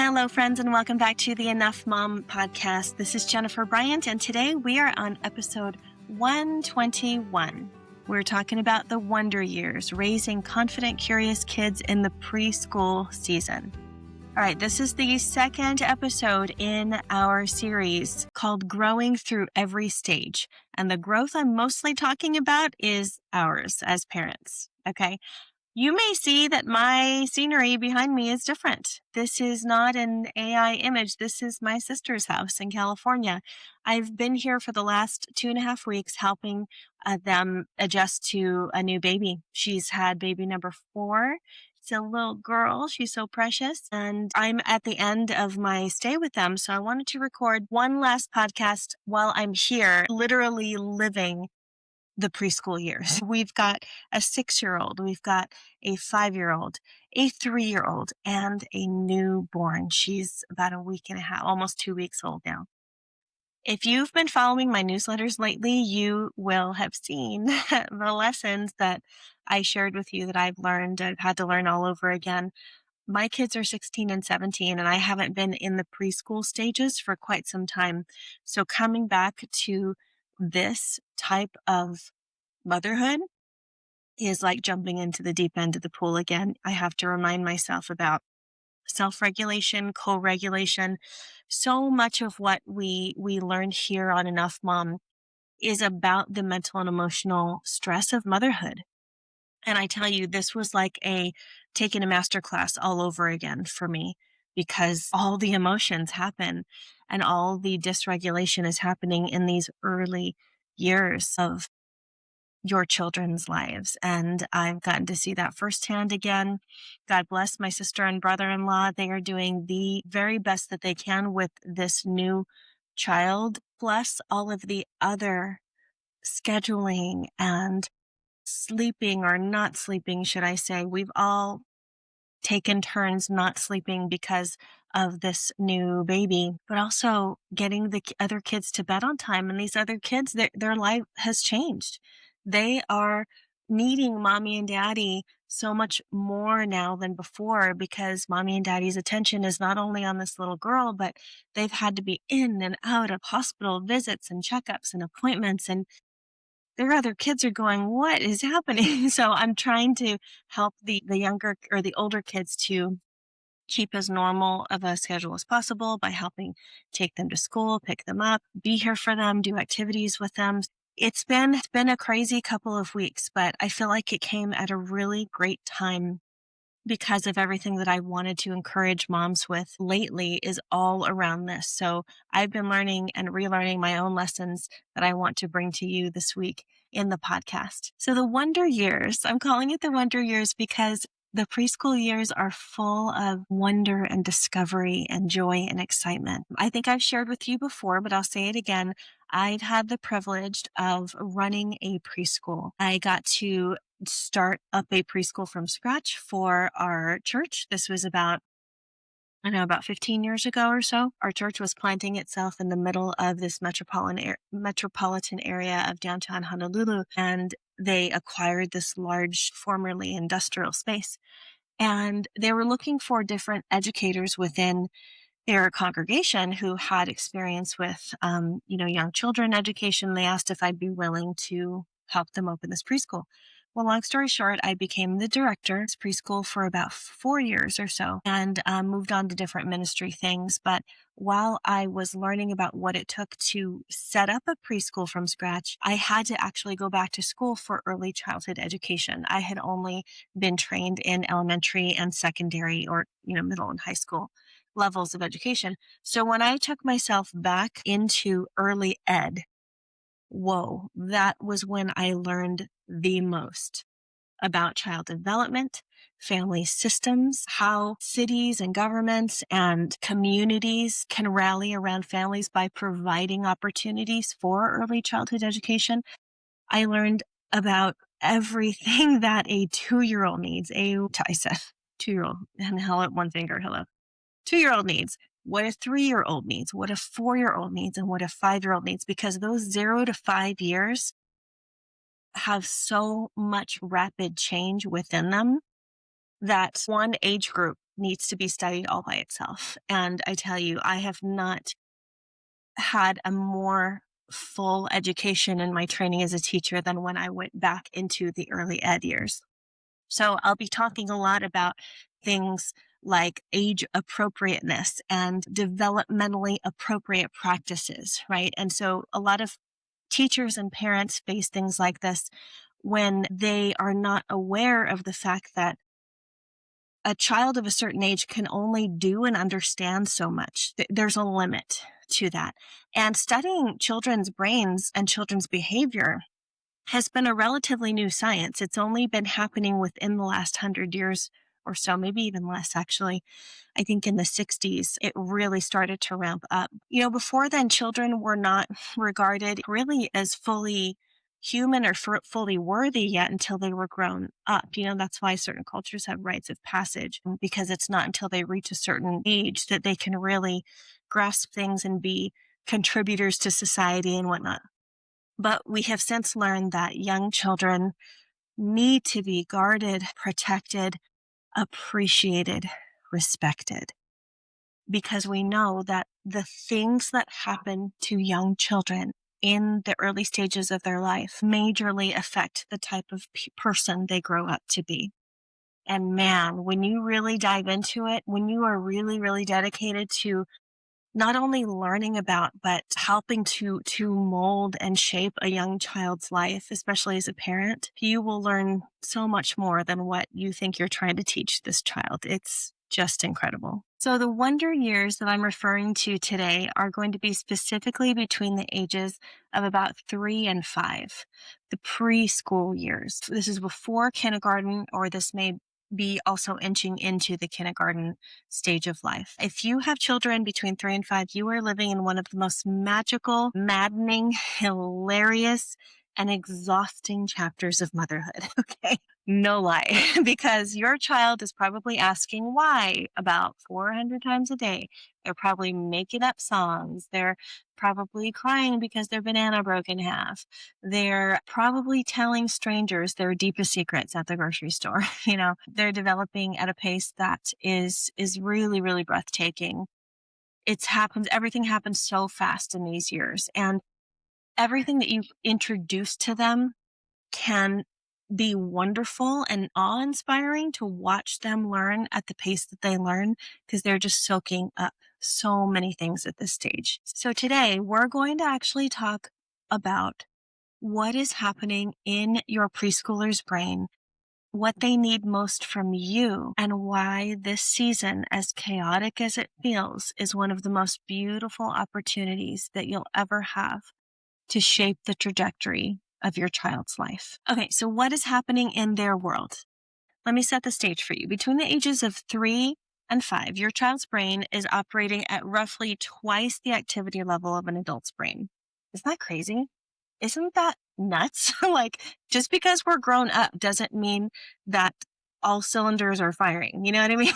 Hello, friends, and welcome back to the Enough Mom podcast. This is Jennifer Bryant, and today we are on episode 121. We're talking about the wonder years, raising confident, curious kids in the preschool season. All right, this is the second episode in our series called Growing Through Every Stage. And the growth I'm mostly talking about is ours as parents, okay? You may see that my scenery behind me is different. This is not an AI image. This is my sister's house in California. I've been here for the last 2.5 weeks helping them adjust to a new baby. She's had baby number 4. It's a little girl. She's so precious. And I'm at the end of my stay with them. So I wanted to record one last podcast while I'm here, literally living the preschool years. We've got a 6-year-old, we've got a 5-year-old, a 3-year-old, and a newborn. She's about a week and a half, almost 2 weeks old now. If you've been following my newsletters lately, you will have seen the lessons that I shared with you that I've had to learn all over again. My kids are 16 and 17, and I haven't been in the preschool stages for quite some time. So coming back to this type of motherhood is like jumping into the deep end of the pool again. I have to remind myself about self-regulation, co-regulation. So much of what we learned here on Enough Mom is about the mental and emotional stress of motherhood. And I tell you, this was like taking a master class all over again for me, because all the emotions happen and all the dysregulation is happening in these early years of your children's lives. And I've gotten to see that firsthand again. God bless my sister and brother-in-law. They are doing the very best that they can with this new child, plus all of the other scheduling and sleeping or not sleeping, should I say. We've all taken turns not sleeping because of this new baby, but also getting the other kids to bed on time. And these other kids, their life has changed. They are needing mommy and daddy so much more now than before, because mommy and daddy's attention is not only on this little girl, but they've had to be in and out of hospital visits and checkups and appointments, and their other kids are going, what is happening? So I'm trying to help the younger or the older kids to keep as normal of a schedule as possible by helping take them to school, pick them up, be here for them, do activities with them. It's been a crazy couple of weeks, but I feel like it came at a really great time, because of everything that I wanted to encourage moms with lately is all around this. So I've been learning and relearning my own lessons that I want to bring to you this week in the podcast. So the wonder years, I'm calling it the wonder years because the preschool years are full of wonder and discovery and joy and excitement. I think I've shared with you before, but I'll say it again. I've had the privilege of running a preschool. I got to start up a preschool from scratch for our church. This was about 15 years ago or so. Our church was planting itself in the middle of this metropolitan area of downtown Honolulu, and they acquired this large, formerly industrial space. And they were looking for different educators within their congregation who had experience with, young children education. They asked if I'd be willing to help them open this preschool. Well, long story short, I became the director of this preschool for about 4 years or so, and moved on to different ministry things. But while I was learning about what it took to set up a preschool from scratch, I had to actually go back to school for early childhood education. I had only been trained in elementary and secondary, or middle and high school levels of education. So when I took myself back into early ed, whoa, that was when I learned the most about child development, family systems, how cities and governments and communities can rally around families by providing opportunities for early childhood education. I learned about everything that a 2-year-old needs. I said 2-year-old, and held up one finger, hello. 2-year-old needs, what a 3-year-old needs, what a 4-year-old needs, and what a 5-year-old needs, because those 0 to 5 years have so much rapid change within them that one age group needs to be studied all by itself. And I tell you, I have not had a more full education in my training as a teacher than when I went back into the early ed years. So I'll be talking a lot about things like age appropriateness and developmentally appropriate practices, right? And so a lot of teachers and parents face things like this when they are not aware of the fact that a child of a certain age can only do and understand so much. There's a limit to that. And studying children's brains and children's behavior has been a relatively new science. It's only been happening within the last 100 years or so, maybe even less, actually. I think in the 60s, it really started to ramp up. Before then, children were not regarded really as fully human or fully worthy yet until they were grown up. That's why certain cultures have rites of passage, because it's not until they reach a certain age that they can really grasp things and be contributors to society and whatnot. But we have since learned that young children need to be guarded, protected, appreciated, respected, because we know that the things that happen to young children in the early stages of their life majorly affect the type of person they grow up to be. And man, when you really dive into it, when you are really, really dedicated to not only learning about, but helping to mold and shape a young child's life, especially as a parent, you will learn so much more than what you think you're trying to teach this child. It's just incredible. So the wonder years that I'm referring to today are going to be specifically between the ages of about 3 and 5, the preschool years. This is before kindergarten, or this may be also inching into the kindergarten stage of life. If you have children between 3 and 5, you are living in one of the most magical, maddening, hilarious, and exhausting chapters of motherhood. Okay. No lie, because your child is probably asking why about 400 times a day. They're probably making up songs. They're probably crying because their banana broke in half. They're probably telling strangers their deepest secrets at the grocery store. They're developing at a pace that is really, really breathtaking. Everything happens so fast in these years, and everything that you introduce to them can be wonderful and awe-inspiring to watch them learn at the pace that they learn, because they're just soaking up so many things at this stage. So today we're going to actually talk about what is happening in your preschooler's brain, what they need most from you, and why this season, as chaotic as it feels, is one of the most beautiful opportunities that you'll ever have to shape the trajectory of your child's life. Okay, so what is happening in their world? Let me set the stage for you. Between the ages of 3 and 5, your child's brain is operating at roughly twice the activity level of an adult's brain. Isn't that crazy? Isn't that nuts? Just because we're grown up doesn't mean that all cylinders are firing. You know what I mean?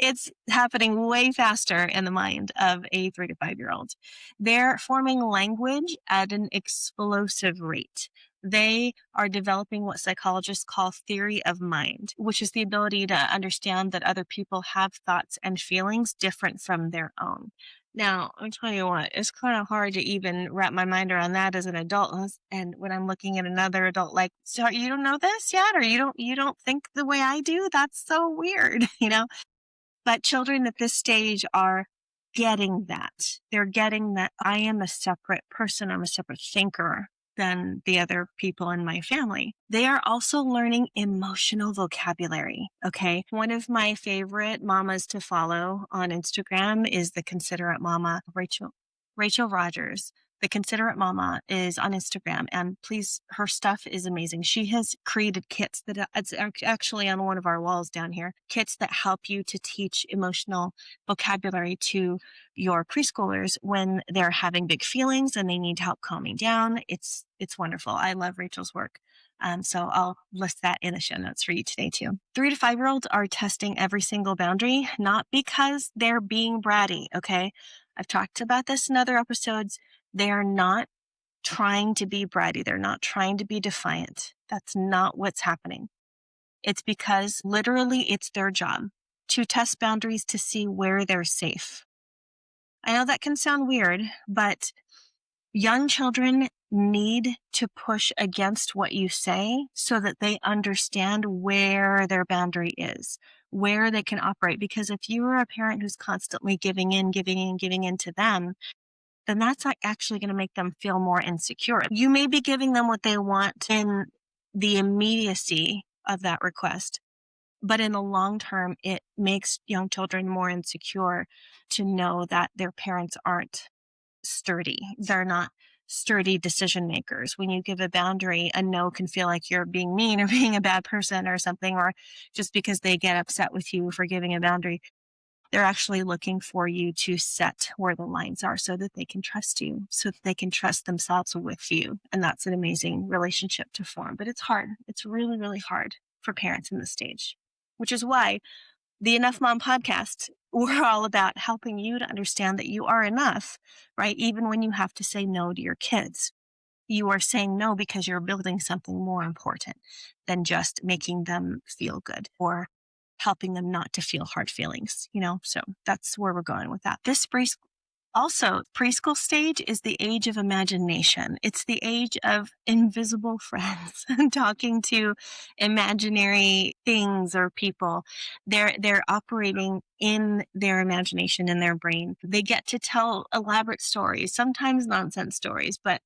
It's happening way faster in the mind of a 3 to 5-year-old. They're forming language at an explosive rate. They are developing what psychologists call theory of mind, which is the ability to understand that other people have thoughts and feelings different from their own. Now, I'll tell you what, it's kind of hard to even wrap my mind around that as an adult. And when I'm looking at another adult, like, so you don't know this yet? Or you don't think the way I do? That's so weird, But children at this stage are getting that. They're getting that I am a separate person. I'm a separate thinker than the other people in my family. They are also learning emotional vocabulary. Okay. One of my favorite mamas to follow on Instagram is the Considerate Mama, Rachel Rogers. The Considerate Mama is on Instagram, and please, her stuff is amazing. She has created kits that it's actually on one of our walls down here, kits that help you to teach emotional vocabulary to your preschoolers when they're having big feelings and they need help calming down. It's wonderful. I love Rachel's work. So I'll list that in the show notes for you today too. 3 to 5-year-olds are testing every single boundary, not because they're being bratty. Okay. I've talked about this in other episodes. They are not trying to be bratty. They're not trying to be defiant. That's not what's happening. It's because literally it's their job to test boundaries to see where they're safe. I know that can sound weird, but young children need to push against what you say so that they understand where their boundary is, where they can operate. Because if you are a parent who's constantly giving in, giving in to them, then that's not actually going to make them feel more insecure. You may be giving them what they want in the immediacy of that request, but in the long term, it makes young children more insecure to know that their parents aren't sturdy. They're not sturdy decision makers. When you give a boundary, a no can feel like you're being mean or being a bad person or something, or just because they get upset with you for giving a boundary. They're actually looking for you to set where the lines are so that they can trust you, so that they can trust themselves with you. And that's an amazing relationship to form. But it's hard. It's really, really hard for parents in this stage, which is why the Enough Mom podcast, we're all about helping you to understand that you are enough, right? Even when you have to say no to your kids, you are saying no because you're building something more important than just making them feel good or helping them not to feel hard feelings, So that's where we're going with that. This preschool stage is the age of imagination. It's the age of invisible friends, talking to imaginary things or people. They're operating in their imagination, in their brain. They get to tell elaborate stories, sometimes nonsense stories, but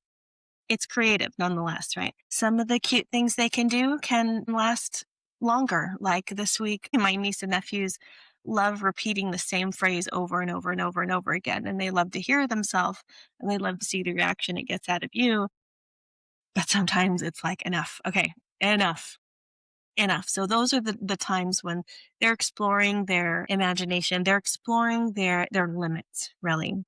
it's creative nonetheless, right? Some of the cute things they can do can last longer. Like this week, my niece and nephews love repeating the same phrase over and over and over and over again. And they love to hear themselves and they love to see the reaction it gets out of you. But sometimes it's like, enough. Okay, enough. So those are the times when they're exploring their imagination. They're exploring their limits, really,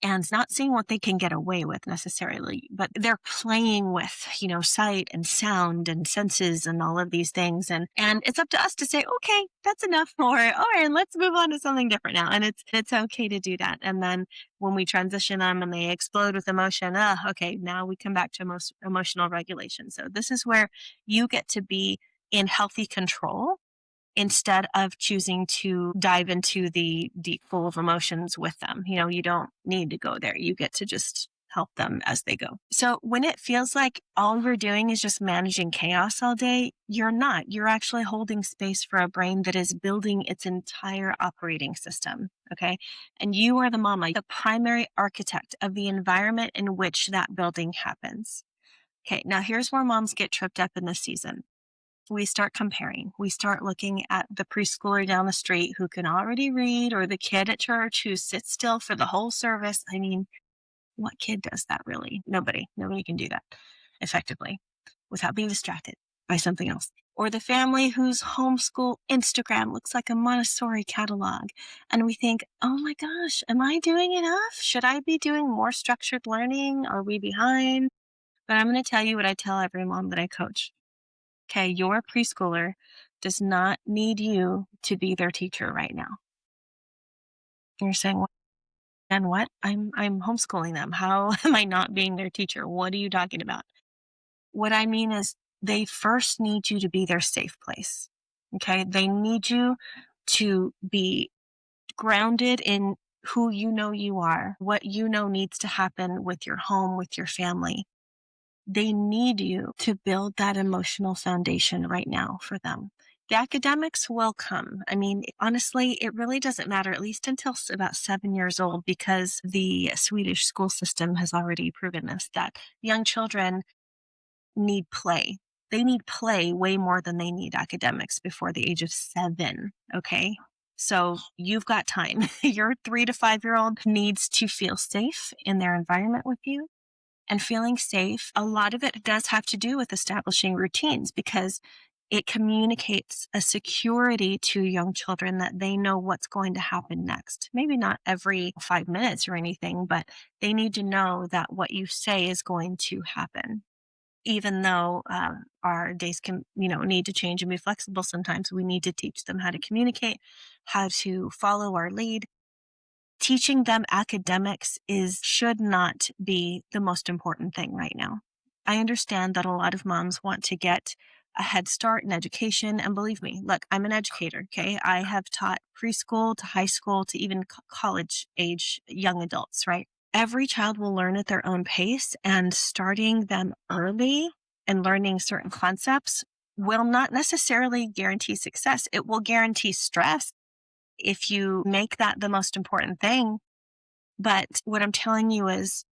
and not seeing what they can get away with necessarily, but they're playing with, sight and sound and senses and all of these things. And it's up to us to say, okay, that's enough, or all right, let's move on to something different now. And it's okay to do that. And then when we transition them and they explode with emotion, okay, now we come back to emotional regulation. So this is where you get to be in healthy control instead of choosing to dive into the deep pool of emotions with them. You don't need to go there. You get to just help them as they go. So when it feels like all we're doing is just managing chaos all day, you're not. You're actually holding space for a brain that is building its entire operating system. Okay. And you are the mama, the primary architect of the environment in which that building happens. Okay. Now here's where moms get tripped up in this season. We start comparing. We start looking at the preschooler down the street who can already read, or the kid at church who sits still for the whole service. I mean, what kid does that really? Nobody can do that effectively without being distracted by something else. Or the family whose homeschool Instagram looks like a Montessori catalog. And we think, oh my gosh, am I doing enough? Should I be doing more structured learning? Are we behind? But I'm going to tell you what I tell every mom that I coach. Okay, your preschooler does not need you to be their teacher right now. You're saying, "What? And what? I'm homeschooling them. How am I not being their teacher? What are you talking about?" What I mean is they first need you to be their safe place. Okay, they need you to be grounded in who you are, what needs to happen with your home, with your family. They need you to build that emotional foundation right now for them. The academics will come. I mean, honestly, it really doesn't matter, at least until about 7 years old, because the Swedish school system has already proven this, that young children need play. They need play way more than they need academics before the age of 7. Okay. So you've got time. Your 3 to 5-year-old needs to feel safe in their environment with you. And feeling safe, a lot of it does have to do with establishing routines, because it communicates a security to young children that they know what's going to happen next. Maybe not every 5 minutes or anything, but they need to know that what you say is going to happen. Even though our days can, need to change and be flexible sometimes, we need to teach them how to communicate, how to follow our lead. Teaching them academics should not be the most important thing right now. I understand that a lot of moms want to get a head start in education. And believe me, look, I'm an educator. Okay. I have taught preschool to high school to even college age young adults, right? Every child will learn at their own pace, and starting them early and learning certain concepts will not necessarily guarantee success. It will guarantee stress if you make that the most important thing. But what I'm telling you is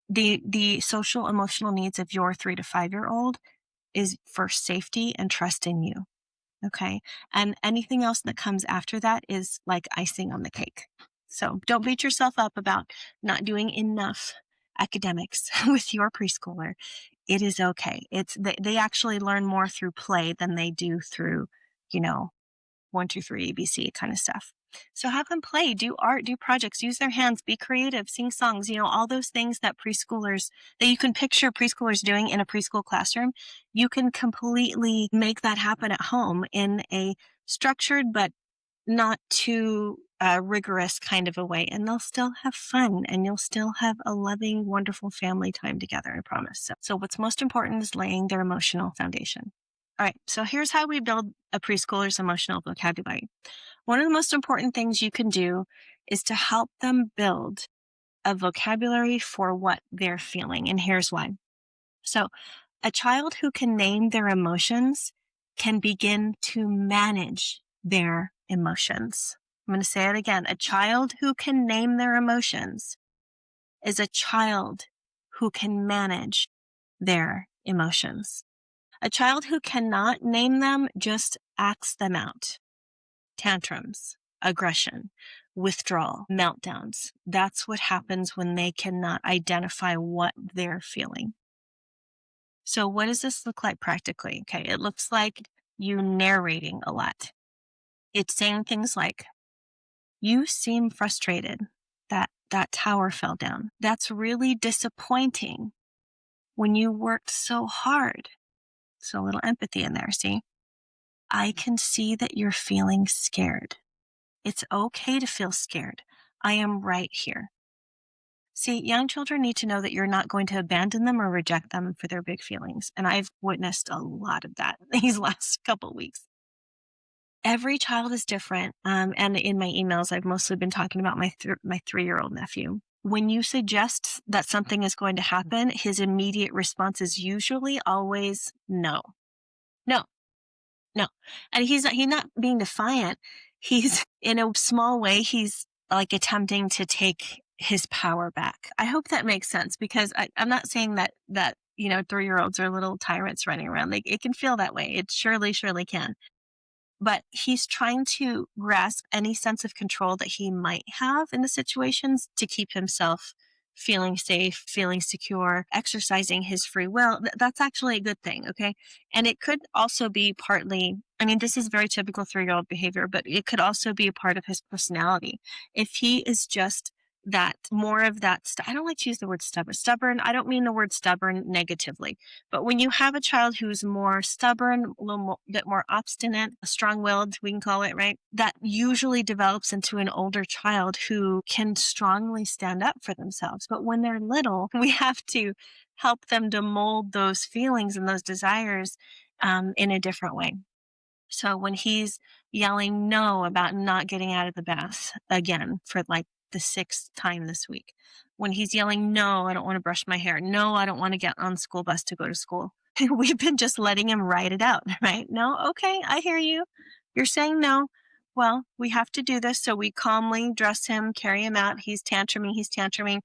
the social emotional needs of your 3 to 5 year old is first safety and trust in you. Okay. And anything else that comes after that is like icing on the cake. So don't beat yourself up about not doing enough academics with your preschooler. It is okay. They actually learn more through play than they do through, you know, 1, 2, 3, ABC kind of stuff. So have them play, do art, do projects, use their hands, be creative, sing songs, all those things that you can picture preschoolers doing in a preschool classroom. You can completely make that happen at home in a structured but not too rigorous kind of a way. And they'll still have fun, and you'll still have a loving, wonderful family time together, I promise. So what's most important is laying their emotional foundation. All right, so here's how we build a preschooler's emotional vocabulary. One of the most important things you can do is to help them build a vocabulary for what they're feeling. And here's why. So a child who can name their emotions can begin to manage their emotions. I'm going to say it again. A child who can name their emotions is a child who can manage their emotions. A child who cannot name them just acts them out. Tantrums, aggression, withdrawal, meltdowns. That's what happens when they cannot identify what they're feeling. So what does this look like practically? Okay, it looks like you narrating a lot. It's saying things like, you seem frustrated that that tower fell down. That's really disappointing when you worked so hard. So a little empathy in there, see? I can see that you're feeling scared. It's okay to feel scared. I am right here. See, young children need to know that you're not going to abandon them or reject them for their big feelings. And I've witnessed a lot of that these last couple of weeks. Every child is different. And in my emails, I've mostly been talking about my 3-year-old nephew. When you suggest that something is going to happen, his immediate response is usually always no. No. No. And he's not being defiant. He's, in a small way, he's like attempting to take his power back. I hope that makes sense, because I'm not saying that 3-year-olds are little tyrants running around. It can feel that way. It surely can. But he's trying to grasp any sense of control that he might have in the situations to keep himself feeling safe, feeling secure, exercising his free will. That's actually a good thing, okay? And it could also be partly, this is very typical 3-year-old behavior, but it could also be a part of his personality. If he is just that more of that, I don't like to use the word stubborn. I don't mean the word stubborn negatively, but when you have a child who's more stubborn, a little bit more obstinate, strong-willed, we can call it, right? That usually develops into an older child who can strongly stand up for themselves. But when they're little, we have to help them to mold those feelings and those desires in a different way. So when he's yelling no about not getting out of the bath again for like the 6th time this week, when he's yelling, no, I don't want to brush my hair. No, I don't want to get on the school bus to go to school. We've been just letting him write it out, right? No, okay, I hear you. You're saying no. Well, we have to do this. So we calmly dress him, carry him out. He's tantruming.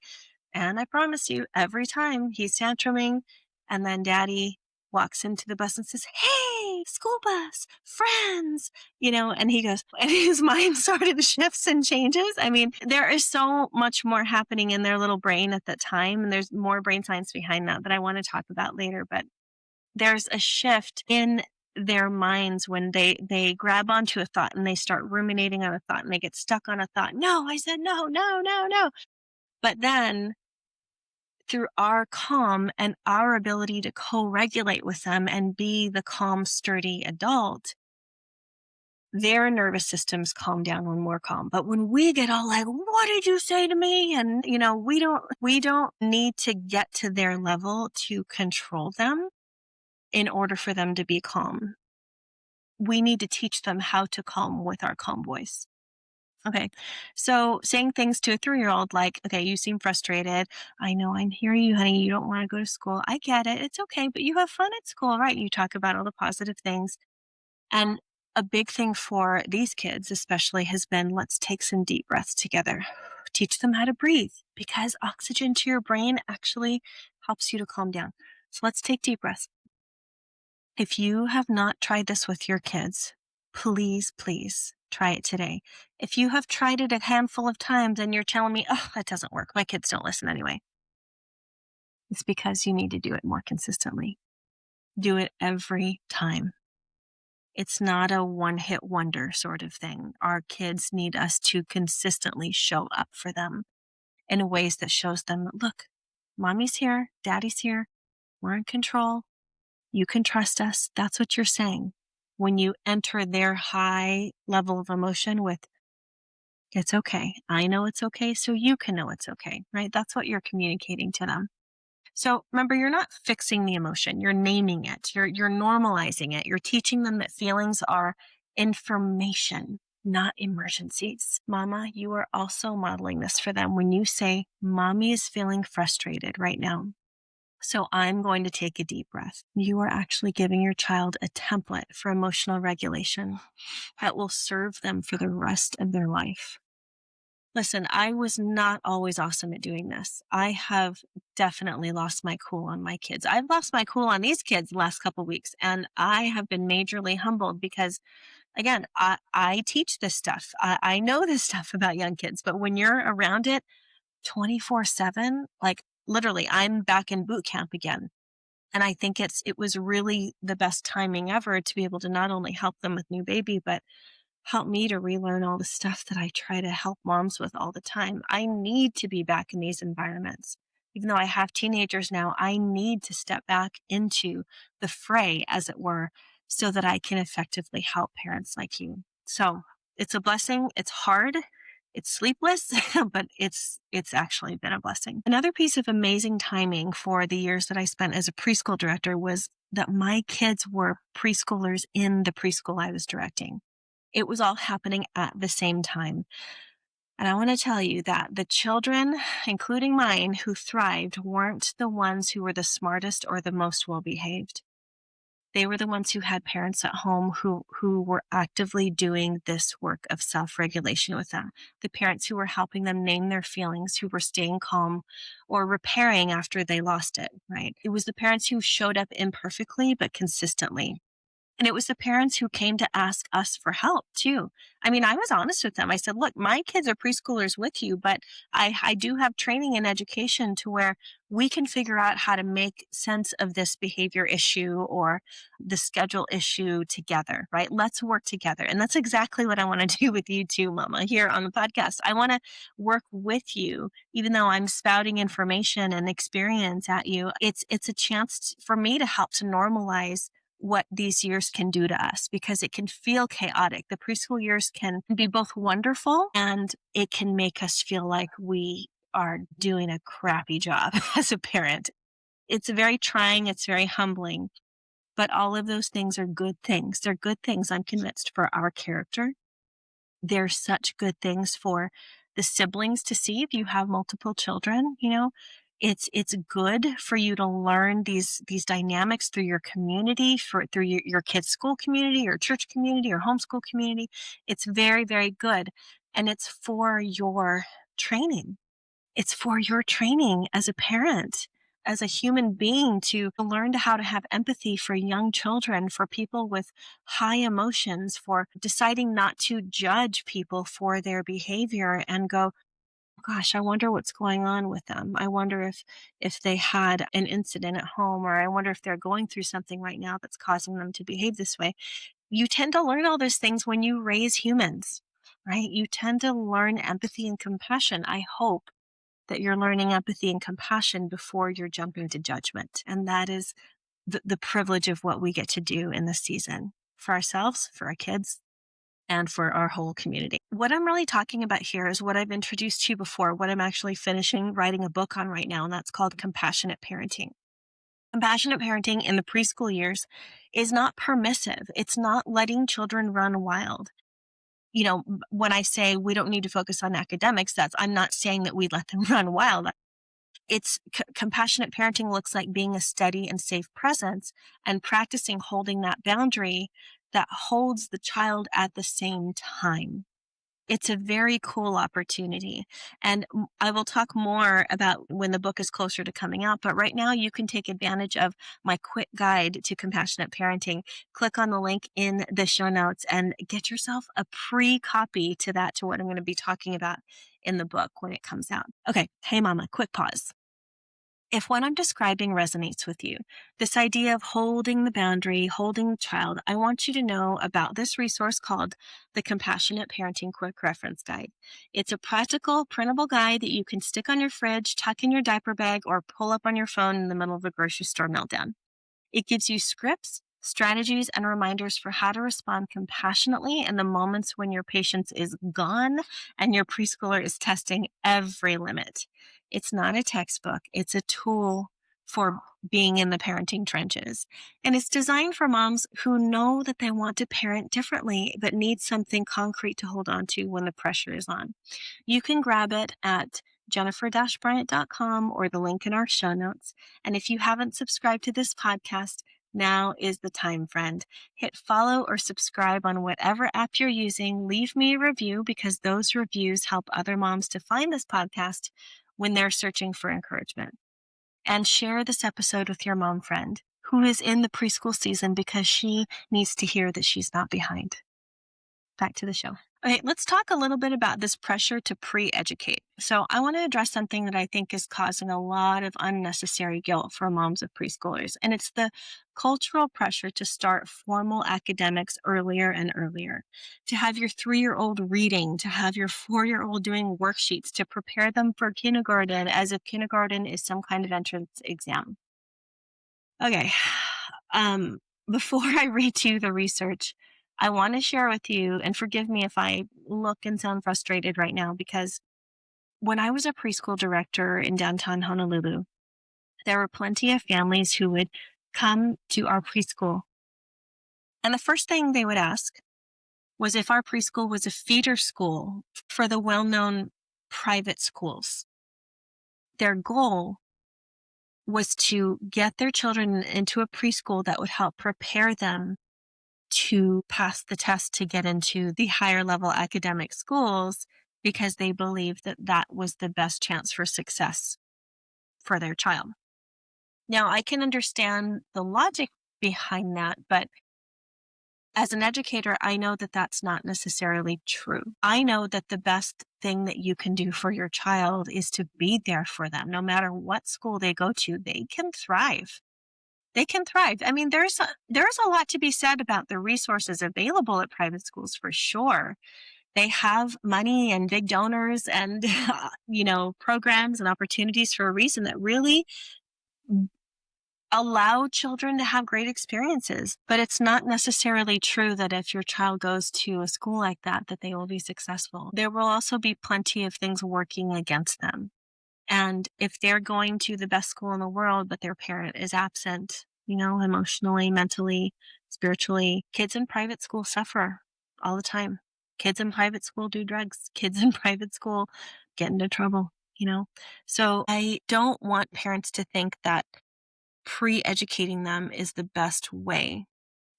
And I promise you, every time he's tantruming, and then Daddy walks into the bus and says, hey, school bus, friends, and he goes, and his mind started shifts and changes. There is so much more happening in their little brain at that time. And there's more brain science behind that I want to talk about later. But there's a shift in their minds when they grab onto a thought and they start ruminating on a thought and they get stuck on a thought. No, I said no. But then through our calm and our ability to co-regulate with them and be the calm, sturdy adult, their nervous systems calm down when we're calm. But when we get all like, what did you say to me? And, we don't need to get to their level to control them. in order for them to be calm. We need to teach them how to calm with our calm voice. Okay. So saying things to a 3-year-old like, okay, you seem frustrated. I know I'm hearing you, honey. You don't want to go to school. I get it. It's okay, but you have fun at school, right? You talk about all the positive things. And a big thing for these kids, especially, has been let's take some deep breaths together. Teach them how to breathe because oxygen to your brain actually helps you to calm down. So let's take deep breaths. If you have not tried this with your kids, please, please try it today. If you have tried it a handful of times and you're telling me, oh, that doesn't work, my kids don't listen anyway, it's because you need to do it more consistently. Do it every time. It's not a one-hit wonder sort of thing. Our kids need us to consistently show up for them in ways that shows them, look, mommy's here, daddy's here, we're in control. You can trust us. That's what you're saying. When you enter their high level of emotion with, it's okay. I know it's okay, so you can know it's okay, right? That's what you're communicating to them. So remember, you're not fixing the emotion. You're naming it. You're normalizing it. You're teaching them that feelings are information, not emergencies. Mama, you are also modeling this for them when you say, Mommy is feeling frustrated right now. So I'm going to take a deep breath. You are actually giving your child a template for emotional regulation that will serve them for the rest of their life. Listen, I was not always awesome at doing this. I have definitely lost my cool on my kids. I've lost my cool on these kids the last couple of weeks, and I have been majorly humbled because, again, I teach this stuff. I know this stuff about young kids, but when you're around it 24/7, like literally, I'm back in boot camp again. And I think it was really the best timing ever to be able to not only help them with new baby, but help me to relearn all the stuff that I try to help moms with all the time. I need to be back in these environments. Even though I have teenagers now, I need to step back into the fray, as it were, so that I can effectively help parents like you. So it's a blessing. It's hard. It's sleepless, but it's actually been a blessing. Another piece of amazing timing for the years that I spent as a preschool director was that my kids were preschoolers in the preschool I was directing. It was all happening at the same time. And I want to tell you that the children, including mine, who thrived weren't the ones who were the smartest or the most well-behaved. They were the ones who had parents at home who were actively doing this work of self-regulation with them. The parents who were helping them name their feelings, who were staying calm or repairing after they lost it, right? It was the parents who showed up imperfectly but consistently. And it was the parents who came to ask us for help too. I mean, I was honest with them. I said, look, my kids are preschoolers with you, but I do have training and education to where we can figure out how to make sense of this behavior issue or the schedule issue together, right? Let's work together. And that's exactly what I want to do with you too, Mama, here on the podcast. I want to work with you, even though I'm spouting information and experience at you. It's a chance for me to help to normalize what these years can do to us because it can feel chaotic. The preschool years can be both wonderful and it can make us feel like we are doing a crappy job as a parent. It's very trying. It's very humbling, but all of those things are good things. They're good things, I'm convinced, for our character. They're such good things for the siblings to see if you have multiple children, it's good for you to learn these dynamics through your community, through your kids' school community, your church community, your homeschool community. It's very, very good. And it's for your training. It's for your training as a parent, as a human being to learn how to have empathy for young children, for people with high emotions, for deciding not to judge people for their behavior and go, gosh, I wonder what's going on with them. I wonder if they had an incident at home, or I wonder if they're going through something right now that's causing them to behave this way. You tend to learn all those things when you raise humans, right? You tend to learn empathy and compassion. I hope that you're learning empathy and compassion before you're jumping to judgment. And that is the privilege of what we get to do in this season for ourselves, for our kids, and for our whole community. What I'm really talking about here is what I've introduced to you before, what I'm actually finishing writing a book on right now, and that's called Compassionate Parenting. Compassionate parenting in the preschool years is not permissive. It's not letting children run wild. When I say we don't need to focus on academics, I'm not saying that we let them run wild. It's compassionate parenting looks like being a steady and safe presence and practicing holding that boundary that holds the child at the same time. It's a very cool opportunity. And I will talk more about when the book is closer to coming out. But right now, you can take advantage of my quick guide to compassionate parenting. Click on the link in the show notes and get yourself a pre-copy to what I'm going to be talking about in the book when it comes out. Okay. Hey, Mama, quick pause. If what I'm describing resonates with you, this idea of holding the boundary, holding the child, I want you to know about this resource called the Compassionate Parenting Quick Reference Guide. It's a practical, printable guide that you can stick on your fridge, tuck in your diaper bag, or pull up on your phone in the middle of a grocery store meltdown. It gives you scripts, strategies, and reminders for how to respond compassionately in the moments when your patience is gone and your preschooler is testing every limit. It's not a textbook. It's a tool for being in the parenting trenches. And it's designed for moms who know that they want to parent differently, but need something concrete to hold on to when the pressure is on. You can grab it at jennifer-bryant.com or the link in our show notes. And if you haven't subscribed to this podcast, now is the time, friend. Hit follow or subscribe on whatever app you're using. Leave me a review because those reviews help other moms to find this podcast when they're searching for encouragement. And share this episode with your mom friend who is in the preschool season because she needs to hear that she's not behind. Back to the show. Okay, let's talk a little bit about this pressure to pre-educate. So I want to address something that I think is causing a lot of unnecessary guilt for moms of preschoolers, and it's the cultural pressure to start formal academics earlier and earlier, to have your 3-year-old reading, to have your 4-year-old doing worksheets, to prepare them for kindergarten as if kindergarten is some kind of entrance exam. Okay, before I read to you the research, I want to share with you, and forgive me if I look and sound frustrated right now, because when I was a preschool director in downtown Honolulu, there were plenty of families who would come to our preschool. And the first thing they would ask was if our preschool was a feeder school for the well-known private schools. Their goal was to get their children into a preschool that would help prepare them to pass the test to get into the higher level academic schools because they believed that that was the best chance for success for their child. Now, I can understand the logic behind that, but as an educator, I know that that's not necessarily true. I know that the best thing that you can do for your child is to be there for them. No matter what school they go to, they can thrive. They can thrive. I mean, there's a lot to be said about the resources available at private schools for sure. They have money and big donors and, programs and opportunities for a reason that really allow children to have great experiences. But it's not necessarily true that if your child goes to a school like that they will be successful. There will also be plenty of things working against them. And if they're going to the best school in the world, but their parent is absent, emotionally, mentally, spiritually, kids in private school suffer all the time. Kids in private school do drugs. Kids in private school get into trouble, So I don't want parents to think that pre-educating them is the best way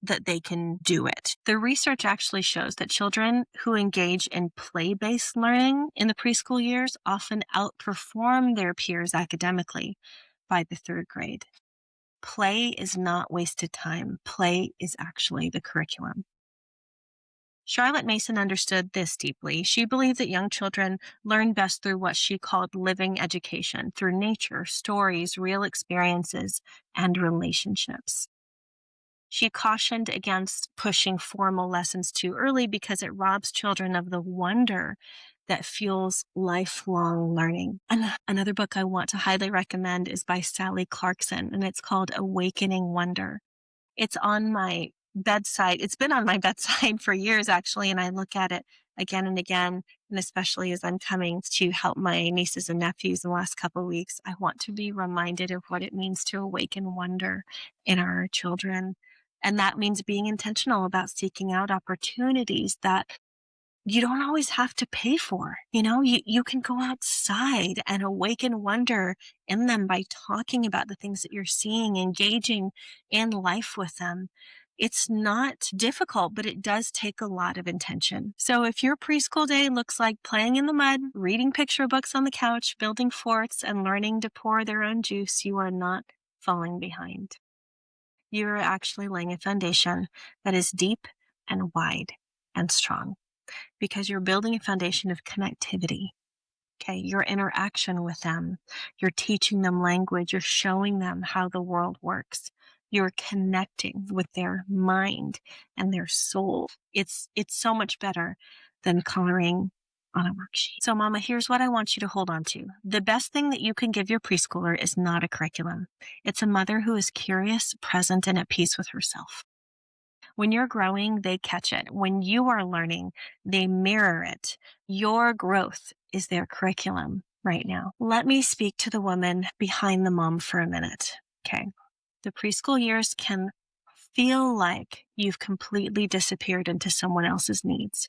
that they can do it. The research actually shows that children who engage in play-based learning in the preschool years often outperform their peers academically by the 3rd grade. Play is not wasted time. Play is actually the curriculum. Charlotte Mason understood this deeply. She believed that young children learn best through what she called living education, through nature, stories, real experiences, and relationships. She cautioned against pushing formal lessons too early because it robs children of the wonder that fuels lifelong learning. Another book I want to highly recommend is by Sally Clarkson, and it's called Awakening Wonder. It's on my bedside. It's been on my bedside for years, actually, and I look at it again and again. And especially as I'm coming to help my nieces and nephews in the last couple of weeks, I want to be reminded of what it means to awaken wonder in our children. And that means being intentional about seeking out opportunities that you don't always have to pay for. You can go outside and awaken wonder in them by talking about the things that you're seeing, engaging in life with them. It's not difficult, but it does take a lot of intention. So if your preschool day looks like playing in the mud, reading picture books on the couch, building forts, and learning to pour their own juice, you are not falling behind. You are actually laying a foundation that is deep and wide and strong, because you're building a foundation of connectivity. Okay, your interaction with them, you're teaching them language, you're showing them how the world works. You're connecting with their mind and their soul. It's so much better than coloring on a worksheet. So Mama, here's what I want you to hold on to. The best thing that you can give your preschooler is not a curriculum. It's a mother who is curious, present, and at peace with herself. When you're growing, they catch it. When you are learning, they mirror it. Your growth is their curriculum right now. Let me speak to the woman behind the mom for a minute. Okay. The preschool years can feel like you've completely disappeared into someone else's needs.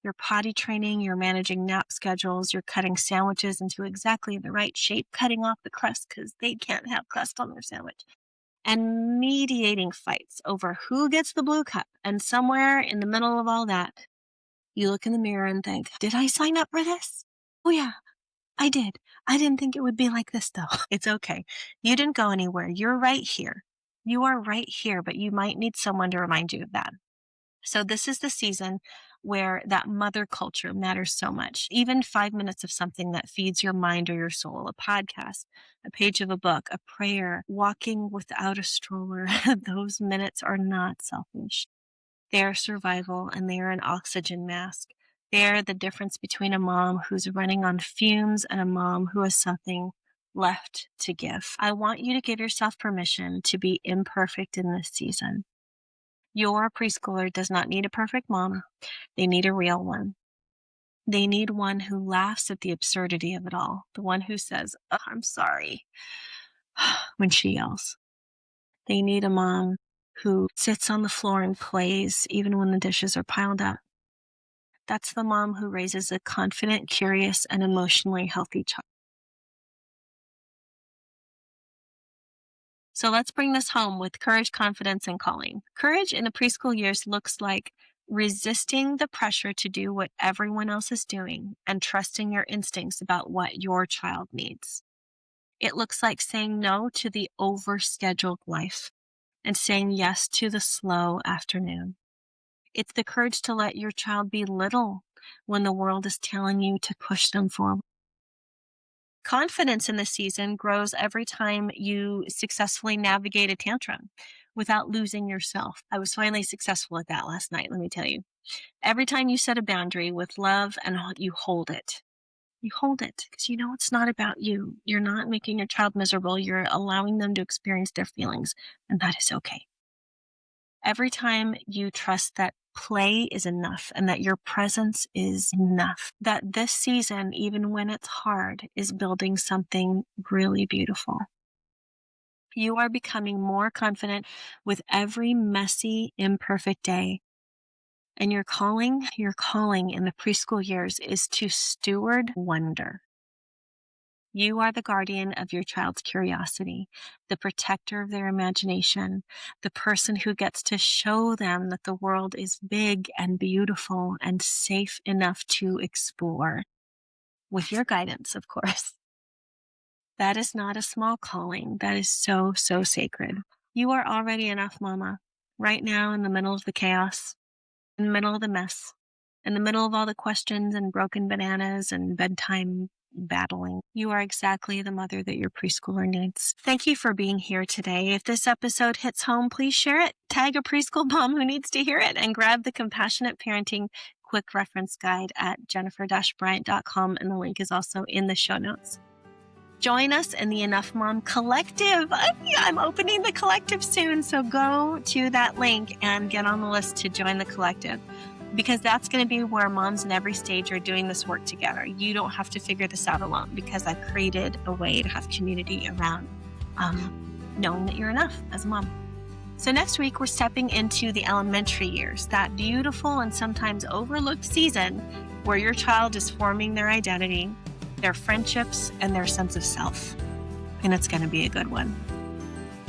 You're potty training, you're managing nap schedules, you're cutting sandwiches into exactly the right shape, cutting off the crust because they can't have crust on their sandwich, and mediating fights over who gets the blue cup. And somewhere in the middle of all that, you look in the mirror and think, did I sign up for this? Oh yeah, I did. I didn't think it would be like this though. It's okay. You didn't go anywhere. You're right here. You are right here, but you might need someone to remind you of that. So this is the season where that mother culture matters so much. Even 5 minutes of something that feeds your mind or your soul, a podcast, a page of a book, a prayer, walking without a stroller, those minutes are not selfish. They're survival, and they are an oxygen mask. They're the difference between a mom who's running on fumes and a mom who has something left to give. I want you to give yourself permission to be imperfect in this season. Your preschooler does not need a perfect mom. They need a real one. They need one who laughs at the absurdity of it all. The one who says, oh, I'm sorry, when she yells. They need a mom who sits on the floor and plays even when the dishes are piled up. That's the mom who raises a confident, curious, and emotionally healthy child. So let's bring this home with courage, confidence, and calling. Courage in the preschool years looks like resisting the pressure to do what everyone else is doing and trusting your instincts about what your child needs. It looks like saying no to the overscheduled life and saying yes to the slow afternoon. It's the courage to let your child be little when the world is telling you to push them forward. Confidence in this season grows every time you successfully navigate a tantrum without losing yourself. I was finally successful at that last night, let me tell you. Every time you set a boundary with love and you hold it. You hold it because you know it's not about you. You're not making your child miserable. You're allowing them to experience their feelings, and that is okay. Every time you trust that play is enough and that your presence is enough, that this season, even when it's hard, is building something really beautiful. You are becoming more confident with every messy, imperfect day. And your calling in the preschool years is to steward wonder. You are the guardian of your child's curiosity, the protector of their imagination, the person who gets to show them that the world is big and beautiful and safe enough to explore, with your guidance, of course. That is not a small calling. That is so, so sacred. You are already enough, Mama, right now in the middle of the chaos, in the middle of the mess, in the middle of all the questions and broken bananas and bedtime battling. You are exactly the mother that your preschooler needs. Thank you for being here today. If this episode hits home, please share it. Tag a preschool mom who needs to hear it and grab the Compassionate Parenting Quick Reference Guide at jennifer-bryant.com, and the link is also in the show notes. Join us in the Enough Mom Collective. I'm opening the collective soon, so go to that link and get on the list to join the collective. because that's going to be where moms in every stage are doing this work together. You don't have to figure this out alone, because I've created a way to have community around knowing that you're enough as a mom. So next week, we're stepping into the elementary years, that beautiful and sometimes overlooked season where your child is forming their identity, their friendships, and their sense of self. And it's going to be a good one.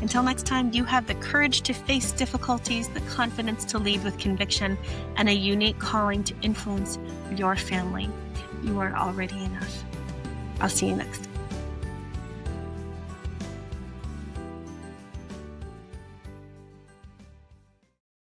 Until next time, you have the courage to face difficulties, the confidence to lead with conviction, and a unique calling to influence your family. You are already enough. I'll see you next time.